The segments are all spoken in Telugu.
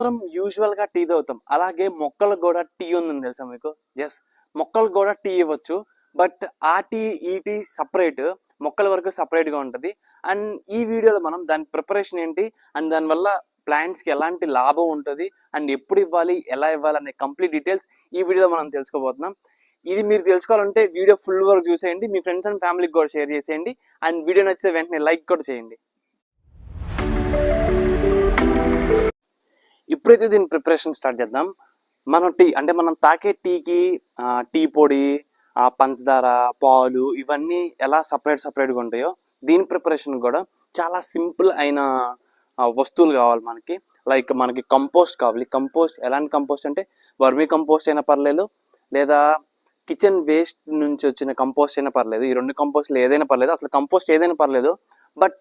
మనం యూజువల్గా టీ తాగుతాం, అలాగే మొక్కలకు కూడా టీ ఉందని తెలుసా మీకు? ఎస్, మొక్కలకు కూడా టీ ఇవ్వచ్చు. బట్ ఆ టీ ఈ టీ సపరేట్, మొక్కల వరకు సపరేట్గా ఉంటుంది. అండ్ ఈ వీడియోలో మనం దాని ప్రిపరేషన్ ఏంటి, అండ్ దానివల్ల ప్లాంట్స్కి ఎలాంటి లాభం ఉంటుంది, అండ్ ఎప్పుడు ఇవ్వాలి, ఎలా ఇవ్వాలి అనే కంప్లీట్ డీటెయిల్స్ ఈ వీడియోలో మనం తెలుసుకోబోతున్నాం. ఇది మీరు తెలుసుకోవాలంటే వీడియో ఫుల్ వరకు చూసేయండి, మీ ఫ్రెండ్స్ అండ్ ఫ్యామిలీకి కూడా షేర్ చేసేయండి, అండ్ వీడియో నచ్చితే వెంటనే లైక్ కూడా చేయండి. ఇప్పుడైతే దీని ప్రిపరేషన్ స్టార్ట్ చేద్దాం. మనం టీ అంటే మనం తాకే టీకి టీ పొడి, పంచదార, పాలు ఇవన్నీ ఎలా సపరేట్గా ఉంటాయో దీని ప్రిపరేషన్ కూడా చాలా సింపుల్ అయిన వస్తువులు కావాలి మనకి. లైక్ మనకి కంపోస్ట్ కావాలి. కంపోస్ట్ ఎలాంటి కంపోస్ట్ అంటే వర్మీ కంపోస్ట్ అయినా పర్లేదు, లేదా కిచెన్ వేస్ట్ నుంచి వచ్చిన కంపోస్ట్ అయినా పర్లేదు. ఈ రెండు కంపోస్ట్లు ఏదైనా పర్లేదు, అసలు కంపోస్ట్ ఏదైనా పర్లేదు. బట్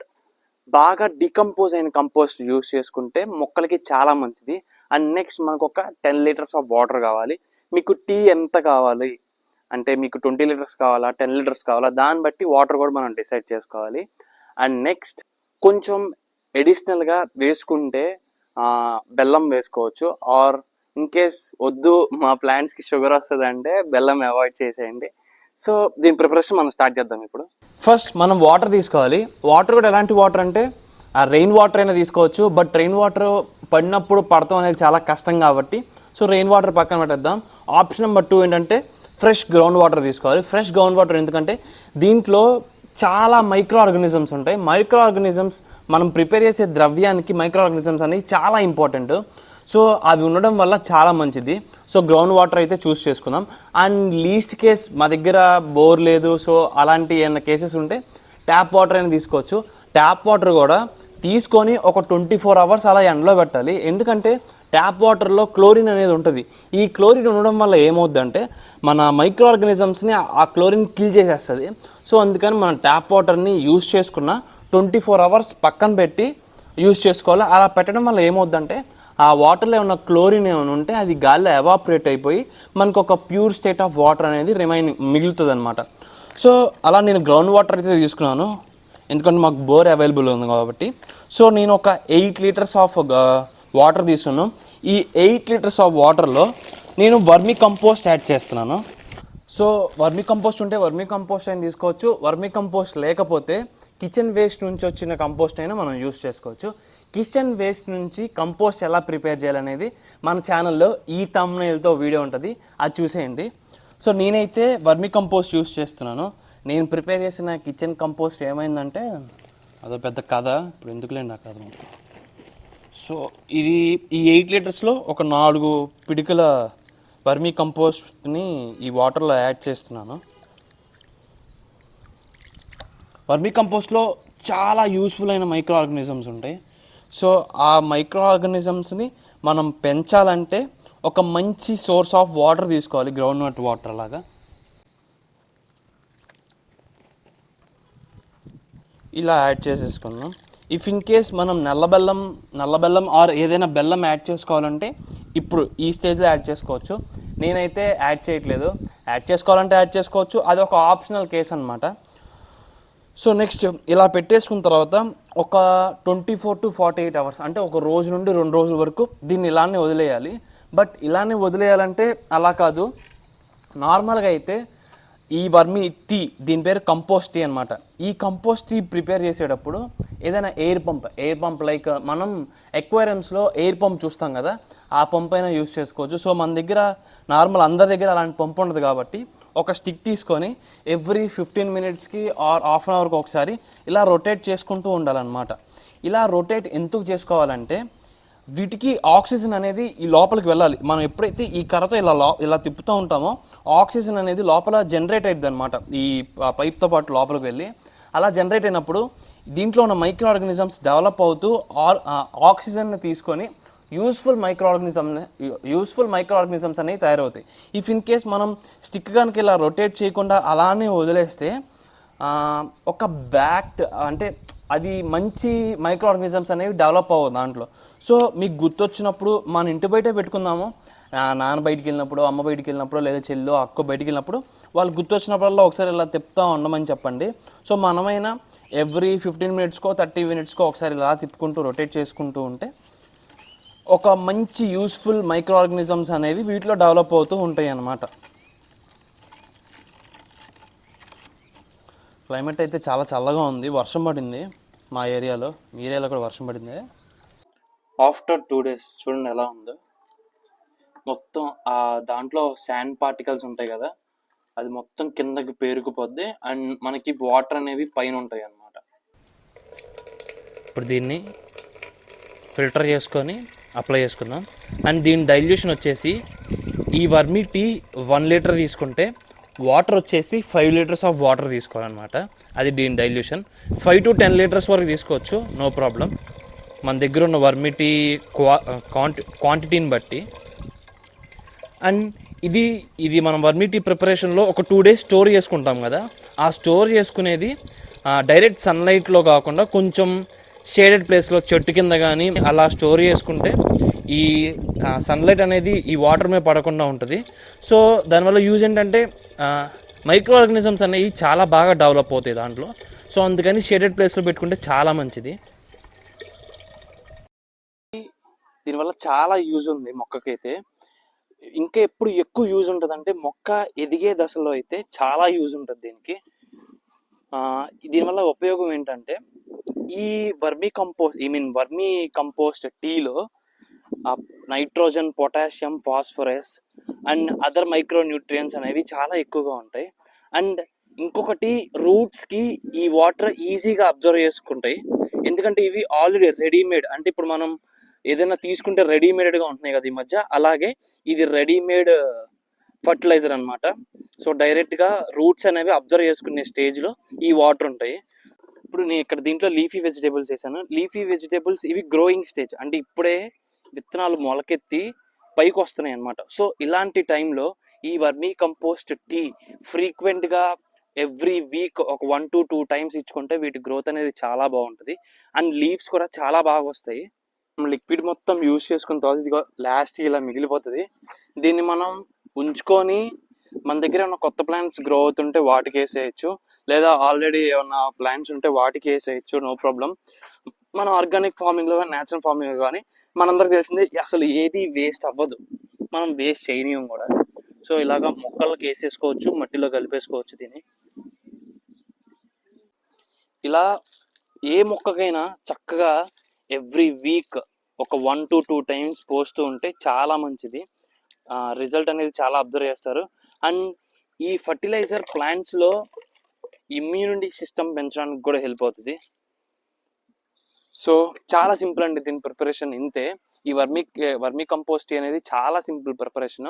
బాగా డికంపోజ్ అయిన కంపోస్ట్ యూస్ చేసుకుంటే మొక్కలకి చాలా మంచిది. అండ్ నెక్స్ట్ మనకు ఒక 10 లీటర్స్ ఆఫ్ వాటర్ కావాలి. మీకు టీ ఎంత కావాలి అంటే మీకు 20 లీటర్స్ కావాలా, 10 లీటర్స్ కావాలా, దాన్ని బట్టి వాటర్ కూడా మనం డిసైడ్ చేసుకోవాలి. అండ్ నెక్స్ట్ కొంచెం ఎడిషనల్గా వేసుకుంటే బెల్లం వేసుకోవచ్చు. ఆర్ ఇన్ కేస్ వద్దు మా ప్లాంట్స్కి షుగర్ వస్తుంది అంటే బెల్లం అవాయిడ్ చేసేయండి. సో దీని ప్రిపరేషన్ మనం స్టార్ట్ చేద్దాం. ఇప్పుడు ఫస్ట్ మనం వాటర్ తీసుకోవాలి. వాటర్ కూడా ఎలాంటి వాటర్ అంటే రెయిన్ వాటర్ అయినా తీసుకోవచ్చు. బట్ రెయిన్ వాటర్ పడినప్పుడు పడతాం అనేది చాలా కష్టం కాబట్టి సో రెయిన్ వాటర్ పక్కన పెట్టేద్దాం. ఆప్షన్ నెంబర్ 2 ఏంటంటే ఫ్రెష్ గ్రౌండ్ వాటర్ తీసుకోవాలి. ఫ్రెష్ గ్రౌండ్ వాటర్ ఎందుకంటే దీంట్లో చాలా మైక్రో ఆర్గానిజమ్స్ ఉంటాయి. మైక్రో ఆర్గానిజమ్స్ మనం ప్రిపేర్ చేసే ద్రవ్యానికి మైక్రో ఆర్గానిజమ్స్ అనేవి చాలా ఇంపార్టెంట్. సో అవి ఉండడం వల్ల చాలా మంచిది. సో గ్రౌండ్ వాటర్ అయితే చూస్ చేసుకుందాం. అండ్ లీస్ట్ కేస్ మా దగ్గర బోర్ లేదు, సో అలాంటి ఏమైనా కేసెస్ ఉంటే ట్యాప్ వాటర్ అయినా తీసుకోవచ్చు. ట్యాప్ వాటర్ కూడా తీసుకొని ఒక 24 అవర్స్ అలా ఎండలో పెట్టాలి. ఎందుకంటే ట్యాప్ వాటర్లో క్లోరిన్ అనేది ఉంటుంది. ఈ క్లోరిన్ ఉండడం వల్ల ఏమవుద్దంటే మన మైక్రో ఆర్గానిజమ్స్ని ఆ క్లోరిన్ కిల్ చేసేస్తుంది. సో అందుకని మనం ట్యాప్ వాటర్ని యూజ్ చేసుకున్న 24 అవర్స్ పక్కన పెట్టి యూజ్ చేసుకోవాలి. అలా పెట్టడం వల్ల ఏమవుద్దంటే ఆ వాటర్లో ఏమైనా క్లోరిన్ ఏమైనా ఉంటే అది గాలిలో ఎవాపరేట్ అయిపోయి మనకు ఒక ప్యూర్ స్టేట్ ఆఫ్ వాటర్ అనేది మిగులుతుంది అనమాట. సో అలా నేను గ్రౌండ్ వాటర్ అయితే తీసుకున్నాను, ఎందుకంటే మాకు బోర్ అవైలబుల్ ఉంది కాబట్టి. సో నేను ఒక 8 లీటర్స్ ఆఫ్ వాటర్ తీసుకున్నాను. ఈ 8 లీటర్స్ ఆఫ్ వాటర్లో నేను వర్మీ కంపోస్ట్ యాడ్ చేస్తున్నాను. సో వర్మీ కంపోస్ట్ ఉంటే వర్మీ కంపోస్ట్ అయినా తీసుకోవచ్చు. వర్మీ కంపోస్ట్ లేకపోతే కిచెన్ వేస్ట్ నుంచి వచ్చిన కంపోస్ట్ అయినా మనం యూస్ చేసుకోవచ్చు. కిచెన్ వేస్ట్ నుంచి కంపోస్ట్ ఎలా ప్రిపేర్ చేయాలనేది మన ఛానల్లో ఈ థంబ్నెయిల్తో వీడియో ఉంటుంది, అది చూసేయండి. సో నేనైతే వర్మీ కంపోస్ట్ యూస్ చేస్తున్నాను. నేను ప్రిపేర్ చేసిన కిచెన్ కంపోస్ట్ ఏమైందంటే అదో పెద్ద కథ, ఇప్పుడు ఎందుకులేండి ఆ కథ మొత్తం. సో ఇది ఈ 8 లీటర్స్లో ఒక 4 పిడికల వర్మీ కంపోస్ట్ని ఈ వాటర్లో యాడ్ చేస్తున్నాను. వర్మీ కంపోస్ట్లో చాలా యూస్ఫుల్ అయిన మైక్రో ఆర్గానిజమ్స్ ఉంటాయి. సో ఆ మైక్రో ఆర్గానిజమ్స్ని మనం పెంచాలంటే ఒక మంచి సోర్స్ ఆఫ్ వాటర్ తీసుకోవాలి, గ్రౌండ్ నట్ వాటర్ లాగా. ఇలా యాడ్ చేసేసుకుందాం. ఇఫ్ ఇన్ కేస్ మనం నల్లబెల్లం ఆర్ ఏదైనా బెల్లం యాడ్ చేసుకోవాలంటే ఇప్పుడు ఈ స్టేజ్లో యాడ్ చేసుకోవచ్చు. నేనైతే యాడ్ చేయట్లేదు. యాడ్ చేసుకోవాలంటే యాడ్ చేసుకోవచ్చు, అది ఒక ఆప్షనల్ కేస్ అనమాట. సో నెక్స్ట్ ఇలా పెట్టేసుకున్న తర్వాత ఒక 24 to 48 అవర్స్ అంటే ఒక రోజు నుండి 2 రోజుల వరకు దీన్ని ఇలానే వదిలేయాలి. బట్ ఇలానే వదిలేయాలంటే అలా కాదు. నార్మల్గా అయితే ఈ వర్మీ టీ, దీని పేరు కంపోస్ట్ టీ అనమాట. ఈ కంపోస్ట్ టీ ప్రిపేర్ చేసేటప్పుడు ఏదైనా ఎయిర్ పంప్ లైక్ మనం ఎక్వేరియంస్లో ఎయిర్ పంప్ చూస్తాం కదా, ఆ పంప్ అయినా యూజ్ చేసుకోవచ్చు. సో మన దగ్గర అందరి దగ్గర అలాంటి పంప్ ఉండదు కాబట్టి ఒక స్టిక్ తీసుకొని ఎవ్రీ 15 మినిట్స్కి ఆర్ హాఫ్ అన్ అవర్కి ఒకసారి ఇలా రొటేట్ చేసుకుంటూ ఉండాలన్నమాట. ఇలా రొటేట్ ఎందుకు చేసుకోవాలంటే వీటికి ఆక్సిజన్ అనేది ఈ లోపలికి వెళ్ళాలి. మనం ఎప్పుడైతే ఈ కర్రతో ఇలా తిప్పుతూ ఉంటామో ఆక్సిజన్ అనేది లోపల జనరేట్ అవుతుంది అనమాట, ఈ పైప్తో పాటు లోపలికి వెళ్ళి. అలా జనరేట్ అయినప్పుడు దీంట్లో ఉన్న మైక్రో ఆర్గానిజమ్స్ డెవలప్ అవుతూ ఆక్సిజన్ని తీసుకొని యూస్ఫుల్ మైక్రో ఆర్గానిజమ్స్ అనేవి తయారవుతాయి. ఇఫ్ ఇన్ కేస్ మనం స్టిక్ కనుక ఇలా రొటేట్ చేయకుండా అలానే వదిలేస్తే ఒక అంటే అది మంచి మైక్రో ఆర్గానిజమ్స్ అనేవి డెవలప్ అవ్వవు దాంట్లో. సో మీకు గుర్తొచ్చినప్పుడు మన ఇంటి బయటే పెట్టుకుందాము, నాన్న బయటికి వెళ్ళినప్పుడు, అమ్మ బయటికి వెళ్ళినప్పుడు, లేదా చెల్లు అక్క బయటికి వెళ్ళినప్పుడు వాళ్ళు గుర్తొచ్చినప్పుడల్లా ఒకసారి ఇలా తిప్పుతూ ఉండమని చెప్పండి. సో మనమైనా ఎవ్రీ 15 మినిట్స్కో 30 మినిట్స్కో ఒకసారి ఇలా తిప్పుకుంటూ రొటేట్ చేసుకుంటూ ఉంటే ఒక మంచి యూస్ఫుల్ మైక్రో ఆర్గానిజమ్స్ అనేవి వీటిలో డెవలప్ అవుతూ ఉంటాయి అన్నమాట. క్లైమేట్ అయితే చాలా చల్లగా ఉంది, వర్షం పడింది మా ఏరియాలో. మీ ఏరియాలో కూడా వర్షం పడింది. ఆఫ్టర్ 2 days చూడండి ఎలా ఉందో. మొత్తం ఆ దాంట్లో శాండ్ పార్టికల్స్ ఉంటాయి కదా, అది మొత్తం కిందకి పేరుకుపోద్ది అండ్ మనకి వాటర్ అనేవి పైన ఉంటాయి అన్నమాట. ఇప్పుడు దీన్ని ఫిల్టర్ చేసుకొని అప్లై చేసుకుందాం. అండ్ దీని డైల్యూషన్ వచ్చేసి ఈ వర్మీ టీ 1 లీటర్ తీసుకుంటే వాటర్ వచ్చేసి 5 liters ఆఫ్ వాటర్ తీసుకోవాలన్నమాట. అది దీని డైల్యూషన్. 5 to 10 liters వరకు తీసుకోవచ్చు, నో ప్రాబ్లం, మన దగ్గర ఉన్న వర్మీ టీ క్వాంటిటీని బట్టి. అండ్ ఇది మనం వర్మీ టీ ప్రిపరేషన్లో ఒక 2 days స్టోర్ చేసుకుంటాం కదా, ఆ స్టోర్ చేసుకునేది డైరెక్ట్ సన్లైట్లో కాకుండా కొంచెం షేడెడ్ ప్లేస్లో చెట్టు కింద కానీ అలా స్టోర్ చేసుకుంటే ఈ సన్లైట్ అనేది ఈ వాటర్ మీద పడకుండా ఉంటుంది. సో దానివల్ల యూజ్ ఏంటంటే మైక్రో ఆర్గానిజమ్స్ అనేవి చాలా బాగా డెవలప్ అవుతాయి దాంట్లో. సో అందుకని షేడెడ్ ప్లేస్లో పెట్టుకుంటే చాలా మంచిది. దీనివల్ల చాలా యూజ్ ఉంది మొక్కకైతే. ఇంకా ఎప్పుడు ఎక్కువ యూజ్ ఉంటుంది అంటే మొక్క ఎదిగే దశలో అయితే చాలా యూజ్ ఉంటుంది దీనికి. దీనివల్ల ఉపయోగం ఏంటంటే ఈ వర్మీ కంపోస్ట్ టీలో nitrogen, potassium, phosphorus and other micro nutrients అనేవి చాలా ఎక్కువగా ఉంటాయి. అండ్ ఇంకొకటి, రూట్స్కి ఈ వాటర్ ఈజీగా అబ్జర్వ్ చేసుకుంటాయి, ఎందుకంటే ఇవి ఆల్రెడీ రెడీమేడ్. అంటే ఇప్పుడు మనం ఏదైనా తీసుకుంటే రెడీమేడ్గా ఉంటున్నాయి కదా ఈ మధ్య, అలాగే ఇది రెడీమేడ్ ఫర్టిలైజర్ అనమాట. సో డైరెక్ట్గా రూట్స్ అనేవి అబ్జర్వ్ చేసుకునే స్టేజ్లో ఈ వాటర్ ఉంటాయి. ఇప్పుడు నేను ఇక్కడ దీంట్లో లీఫీ వెజిటేబుల్స్ వేసాను. లీఫీ వెజిటేబుల్స్ ఇవి గ్రోయింగ్ స్టేజ్, అంటే ఇప్పుడే విత్తనాలు మొలకెత్తి పైకి వస్తున్నాయి అనమాట. సో ఇలాంటి టైంలో ఈ వర్మీ కంపోస్ట్ టీ ఫ్రీక్వెంట్గా ఎవ్రీ వీక్ ఒక 1 to 2 times ఇచ్చుకుంటే వీటి గ్రోత్ అనేది చాలా బాగుంటుంది. అండ్ లీవ్స్ కూడా చాలా బాగా వస్తాయి. లిక్విడ్ మొత్తం యూజ్ చేసుకున్న తర్వాత ఇదిగో లాస్ట్ ఇలా మిగిలిపోతుంది. దీన్ని మనం ఉంచుకొని మన దగ్గర ఏమైనా కొత్త ప్లాంట్స్ గ్రో అవుతుంటే వాటికి వేసేయచ్చు, లేదా ఆల్రెడీ ఏమన్నా ప్లాంట్స్ ఉంటే వాటికి వేసేయచ్చు, నో ప్రాబ్లం. మనం ఆర్గానిక్ ఫార్మింగ్లో కానీ న్యాచురల్ ఫార్మింగ్లో కానీ మనందరికి తెలిసింది అసలు ఏది వేస్ట్ అవ్వదు, మనం వేస్ట్ చేయనీయం కూడా. సో ఇలాగ మొక్కలకి వేసేసుకోవచ్చు, మట్టిలో కలిపేసుకోవచ్చు దీన్ని. ఇలా ఏ మొక్కకైనా చక్కగా ఎవ్రీ వీక్ ఒక 1 to 2 times పోస్తూ ఉంటే చాలా మంచిది. రిజల్ట్ అనేది చాలా అబ్జర్వ్ చేస్తారు. అండ్ ఈ ఫర్టిలైజర్ ప్లాంట్స్లో ఇమ్యూనిటీ సిస్టమ్ పెంచడానికి కూడా హెల్ప్ అవుతుంది. సో చాలా సింపుల్ అండి దీని ప్రిపరేషన్ ఇంతే. ఈ వర్మీ కంపోస్ట్ అనేది చాలా సింపుల్ ప్రిపరేషన్,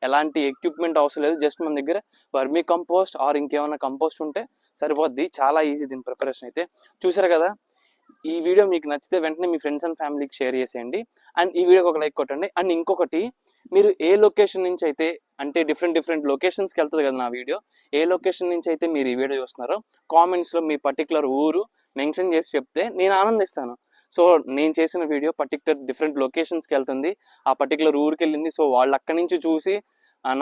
ఎలాంటి ఎక్విప్మెంట్ అవసరం లేదు. జస్ట్ మన దగ్గర వర్మీ కంపోస్ట్ ఆర్ ఇంకేమైనా కంపోస్ట్ ఉంటే సరిపోద్ది. చాలా ఈజీ దీని ప్రిపరేషన్ అయితే. చూసారు కదా, ఈ వీడియో మీకు నచ్చితే వెంటనే మీ ఫ్రెండ్స్ అండ్ ఫ్యామిలీకి షేర్ చేసేయండి. అండ్ ఈ వీడియోకి ఒక లైక్ కొట్టండి. అండ్ ఇంకొకటి, మీరు ఏ లొకేషన్ నుంచి అయితే, అంటే డిఫరెంట్ లొకేషన్స్కి వెళ్తుంది కదా నా వీడియో, ఏ లొకేషన్ నుంచి అయితే మీరు ఈ వీడియో చూస్తున్నారో కామెంట్స్లో మీ పర్టికులర్ ఊరు మెన్షన్ చేసి చెప్తే నేను ఆనందిస్తాను. సో నేను చేసిన వీడియో డిఫరెంట్ లొకేషన్స్కి వెళ్తుంది, ఆ పర్టికులర్ ఊరికి వెళ్ళింది. సో వాళ్ళు అక్కడి నుంచి చూసి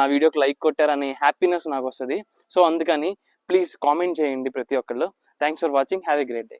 నా వీడియోకి లైక్ కొట్టారనే హ్యాపీనెస్ నాకు వస్తుంది. సో అందుకని ప్లీజ్ కామెంట్ చేయండి ప్రతి ఒక్కళ్ళు. Thanks for watching, have a great day.